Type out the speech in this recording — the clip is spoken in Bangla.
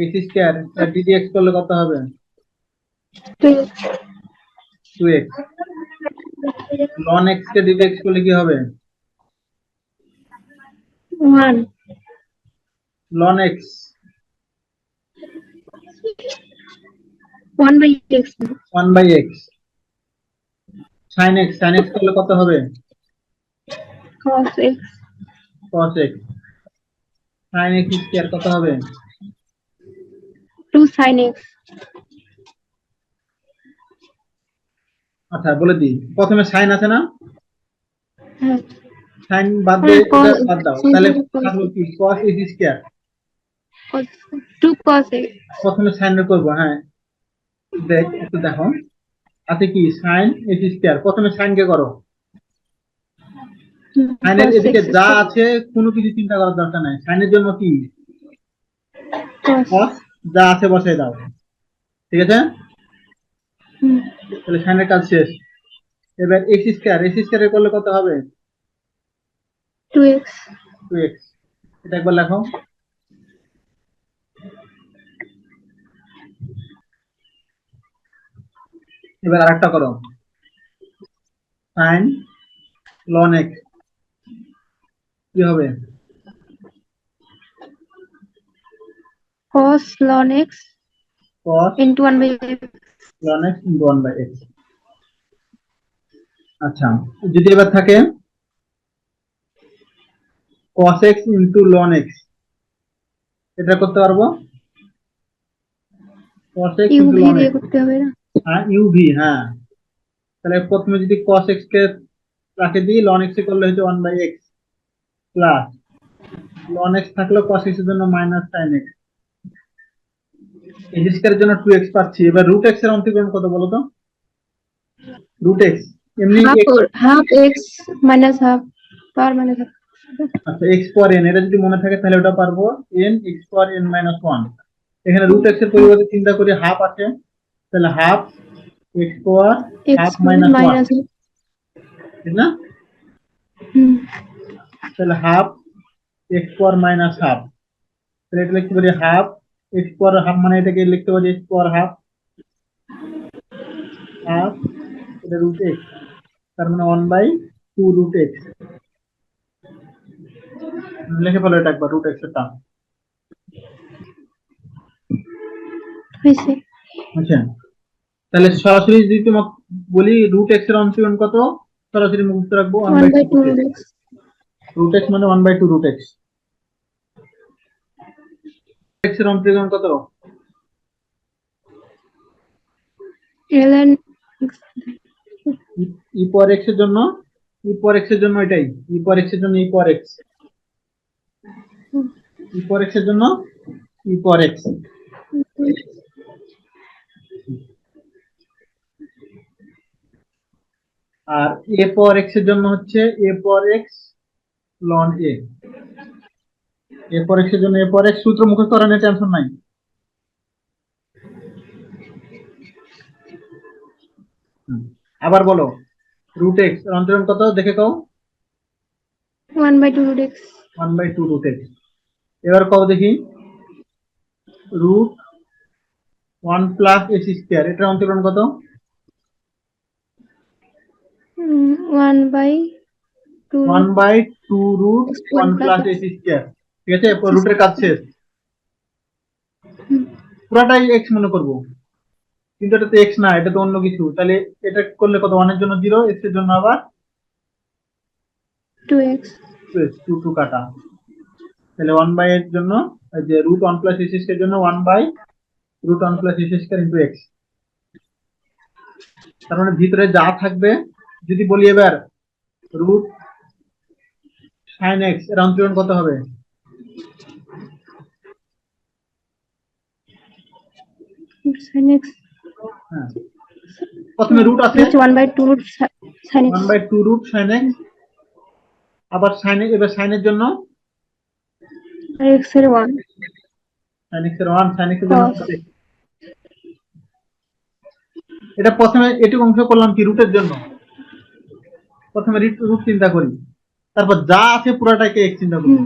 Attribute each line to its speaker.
Speaker 1: x স্কয়ার আর ddx করলে কত হবে? 2x। ln x কে ddx করলে কি হবে?
Speaker 2: 1
Speaker 1: ln x
Speaker 2: 1/x
Speaker 1: 1/x। sin x করলে কত হবে?
Speaker 2: cos x
Speaker 1: cos x। sin x square কত হবে?
Speaker 2: 2 sin x।
Speaker 1: আচ্ছা বলে দিই, প্রথমে sin আছে না,
Speaker 2: হ্যাঁ
Speaker 1: sin বাদ দিয়ে এটা বাদ দাও, তাহলে
Speaker 2: cos
Speaker 1: থাকলো কি cos x square.
Speaker 2: 2 cos x
Speaker 1: প্রথমে sin এর করব, হ্যাঁ একটু দেখো আছে কি sin x স্কয়ার। প্রথমে sin কে করো, sin এর
Speaker 2: cos
Speaker 1: এদিকে
Speaker 2: x
Speaker 1: যা আছে কোনো কিছু চিন্তা করার দরকার নাই, sin এর জন্য কি
Speaker 2: cos
Speaker 1: cos, যা আছে বসাই দাও, ঠিক আছে। তাহলে sin এর কাজ শেষ। এবার x স্কয়ার করলে কত হবে?
Speaker 2: 2x
Speaker 1: 2x। এটা একবার লেখো। এবার আরেকটা করো, sin ln x কি হবে?
Speaker 2: cos ln x
Speaker 1: cos
Speaker 2: into 1/x
Speaker 1: ln x into 1/x। আচ্ছা যদি এবার থাকে cos x into ln x, এটা করতে পারবো? cos x
Speaker 2: u
Speaker 1: into
Speaker 2: v
Speaker 1: ln
Speaker 2: দিয়ে
Speaker 1: x,
Speaker 2: করতে হবে না?
Speaker 1: হ্যাঁ uv, হ্যাঁ। তাহলে প্রথমে যদি cos x কে রাখে দিই, ln x এ করলে হচ্ছে 1/x প্লাস ln x থাকলো cos x এর জন্য মাইনাস sin x। x স্কয়ারের জন্য 2x পাচ্ছি। এবার রুট x এর অন্তরীকরণ কত বলো তো? রুট x এমনি
Speaker 2: half x minus half power minus half।
Speaker 1: আচ্ছা x পাওয়ার n, এটা যদি মনে থাকে তাহলে ওটা পারবো, n x পাওয়ার n minus 1। এখানে রুট x এর পরিবর্তে চিন্তা করি হাফ আছে, তাহলে half x power half minus 1, ঠিক না? তাহলে half x power minus half, তাহলে এটা লিখতে পারি হাফ x পাওয়ার হাফ, মানে এটাকে লিখতে পারি x পাওয়ার হাফ হাফ, এটা রুট x, তার মানে 1/2 রুট x। লিখে ফেলো এটা একবার, রুট x এর টার্ম। আচ্ছা তাহলে সরাসরি যদি তোমাকে বলি রুট x এর অন্তরীকরণ কত, সরাসরি মুখস্থ রাখবো 1/2 রুট x। রুট x মানে 1/2 রুট x। x এর অন্তরীকরণ কত?
Speaker 2: ln
Speaker 1: e পাওয়ার x এর জন্য, e পাওয়ার x এর জন্য এটাই, e পাওয়ার x এর জন্য e পাওয়ার x, e পাওয়ার x এর জন্য e power x। R a power x এর জন্য হচ্ছে a power x ln a। a power x এর জন্য a পাওয়ার x, সূত্র মুখস্থ করা নিয়ে টেনশন নাই। আবার বলো রুট x এর অন্তরীকরণ কত দেখে কও?
Speaker 2: 1/2 root x
Speaker 1: 1/2 রুট x। এবার কও দেখি রুট 1 প্লাস x স্কয়ার, এটার অন্তরীকরণ কত? 1/2 রুট 1 প্লাস x স্কয়ার, ঠিক আছে। রুটের কাজ শেষ, পুরাটাই x মনে করব, কিন্তু এটা তো x না, এটা তো অন্য কিছু। তাহলে এটা করলে কত? 1 এর জন্য 0, x এর জন্য আবার
Speaker 2: 2x
Speaker 1: 2 কাটা, তাহলে 1 এর জন্য যে রুট 1 প্লাস x স্কয়ার এর জন্য 1/রুট 1 plus x square into x। তার মানে ভিতরে যা থাকবে, যদি বলি এবার রুট sin x এর অন্তরীকরণ কত হবে?
Speaker 2: sin x
Speaker 1: হ্যাঁ প্রথমে রুট আছে
Speaker 2: 1/2 root sin x
Speaker 1: 1/2 root sin x, আবার sin x, এবার sin এর জন্য
Speaker 2: x এর 1
Speaker 1: sin x এর 1, sin x এর জন্য এটা প্রথমে এটুকু অংশ করলাম কি রুটের জন্য, প্রথমে রুট চিন্তা করি, তারপর যা আছে পুরাটাকে x চিন্তা করি।